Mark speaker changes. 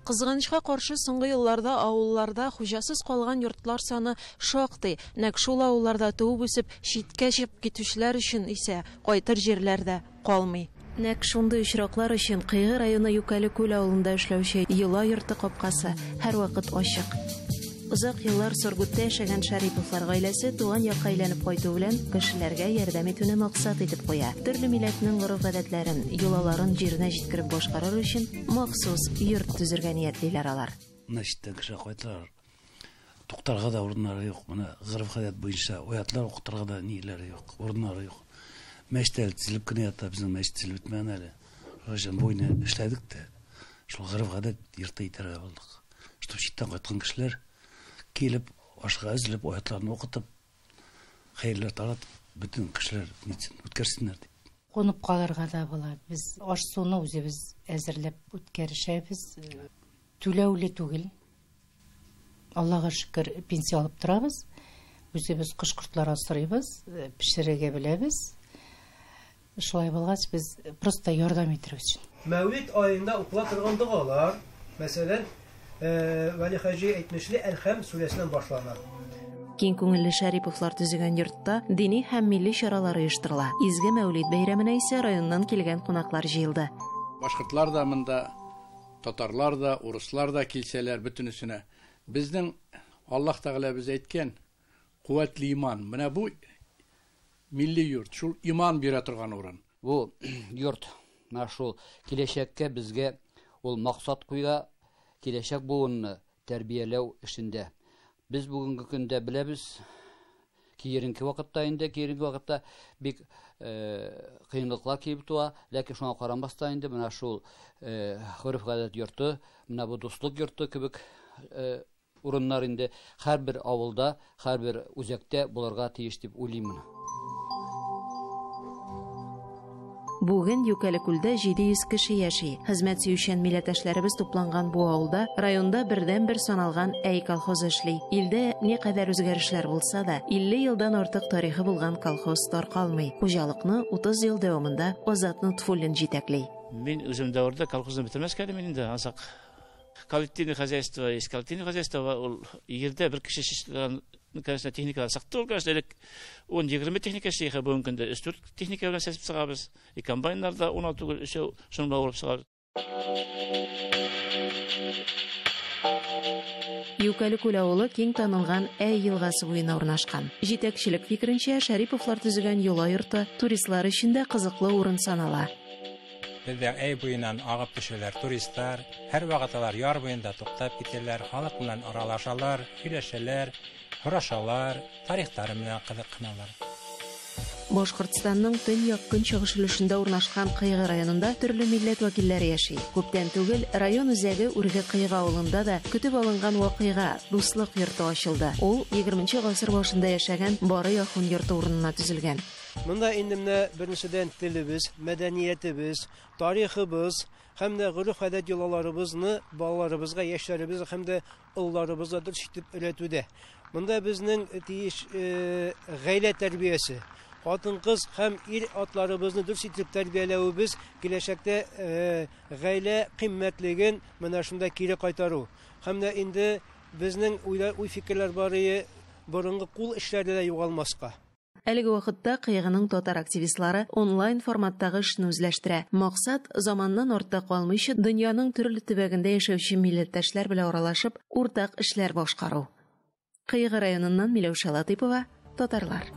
Speaker 1: Кызганычка каршы, соңгы елларда авылларда хуҗасыз калган йортлар саны шактый. Нәкъ шул авылларда туып үсеп, читкә чыгып китүчеләр өчен исә кайтыр җирләрдә калмый. Нәкъ шундый очраклар өчен Кыйгы районы Юкәле күл авылында эшләүче Йола йорты капкасы һәрвакыт ачык. Узак еллар Соргутта яшәгән Шариповлар гаиләсе туган якка әйләнеп кайту белән кешеләргә ярдәм итүне максат итеп куя. Төрле милләтнең гореф-гадәтләрен, йолаларын җиренә җиткереп башкарыр өчен махсус йорт төзергә ниятлиләр алар.
Speaker 2: Мәчеттән кеше кайталар. Туктарга да урыннары юк. Менә гореф-гадәт буенча оятлар укытырга да ниләре юк, урыннары юк. Мәчеттә тизилеп кенә ята, безнең мәчет тизилеп бетмәгән әле. Рәҗән буена эшләдек тә. Шул гореф-гадәт йорты итәргә булдык. Что читтән кайткан кешеләр килеп, ашыга әзерлеп, оятларын укытып, хәерләр таратып, бөтен кешеләр үткәрсеннәр дип.
Speaker 3: Конып калырга да була. Без аш-суны үзебез әзерләп үткәришәбез. Түләүле түгел. Аллага шөкер, пенсия алып торабыз. Үзебез кош-кортлар асрыйбыз, пешерергә беләбез. Шулай булгач, без просто ярдәм итәрбез өчен.
Speaker 4: Мәүлид айында укыла торган дугалар, мәсәлән, Вәли Хаҗи әйтмешле Әл-Хәм сүрәсеннән башлана.
Speaker 1: Киң күңелле Шариповлар төзегән йортта дини һәм милли чаралар оештырыла. Изге Мәүлид бәйрәменә исә районнан килгән кунаклар җыелды.
Speaker 5: Башкортлар да монда, татарлар да, урыслар да килсәләр бөтенесенә. Безнең Аллаһ Тәгалә без әйткән куәтле иман. Менә бу милли йорт, шул иман бирә торган урын.
Speaker 6: Бу йорт, менә шул киләчәккә безгә ул максат куя, киләчәк буынны тәрбияләү эшендә. Без бүгенге көндә беләбез, киеренке вакытта бик кыенлыклар килеп туа, ләкин шуңа карамастан инде менә шул гореф-гадәт йорты, менә бу дуслык йорты кебек урыннар инде һәрбер авылда, һәрбер үзәктә булырга тиеш дип уйлыйм.
Speaker 1: Бүген Юкәле күлдә 700 кеше яши. Хезмәт сөючән милләттәшләребез тупланган бу авылда районда бердән-бер саналган әй колхоз эшли. Илдә никадәр үзгәрешләр булса да, 50 елдан артык тарихы булган колхоз таркалмый. Хуҗалыкны 30 ел дәвамында Азат Нутфуллин җитәкли.
Speaker 7: Мин үзем дәврдә колхозны бетермәскә дә инде ансак. Коллективное хозяйство, есть коллективное хозяйство, ул ердә бер кеше шишләгән, конечно, техника сактыл, конечно, 10-20 техника шейхе бүгенге көндә 3-4 техника белән сәсеп чыгабыз. И комбайннарда 16 түгел, 3 шунда урып чыгабыз.
Speaker 1: Юкәле күл авылы киң танылган Әй елгасы буена урнашкан. Җитәкчелек фикеренчә, Шариповлар төзегән Йола йорты туристлар өчен дә кызыклы урын санала.
Speaker 8: Бездә әй буеннан агып төшәләр туристлар, һәр вакытлар яр буенда туктап китәләр, халык белән аралашалар, сөйләшәләр, һорашалар, тарихтары белән кызыксыналар.
Speaker 1: Башкортстанның төньяк-көнчыгыш өлешендә урнашкан Кыйгы районында төрле милләт вәкилләре яши. Күптән түгел район үзәге Үрге Кыйгы авылында да көтеп алынган вакыйга дуслык йорты ачылды. Ул 20нче гасыр башында яшәгән Бары Яхун йорты урынына төзелгән.
Speaker 4: Монда инде менә беренчедән телебез, мәдәниятебез, тарихыбыз һәм дә гореф-гадәт йолаларыбызны балаларыбызга, яшьләребез һәм дә улларыбызга дөрес итеп өйрәтүдә. Монда безнең тиеш гаилә тәрбиясе, хатын-кыз һәм ир атларыбызны дөрес итеп тәрбияләүебез киләчәктә гаилә кыйммәтлеген менә шунда кире кайтару. Һәм дә инде безнең уй-фикерләр бары борынгы кул эшләрдә дә югалмаска.
Speaker 1: Әлеге вакытта Кыйгының татар активистлары онлайн форматтагы эшне үзләштерә. Максат заманнан артта калмыйча дөньяның төрле төбәгендә яшәүче милләттәшләр белән аралашып, уртак эшләр башкару. Кыйгы районыннан Миләүшә Латыйпова, татарлар.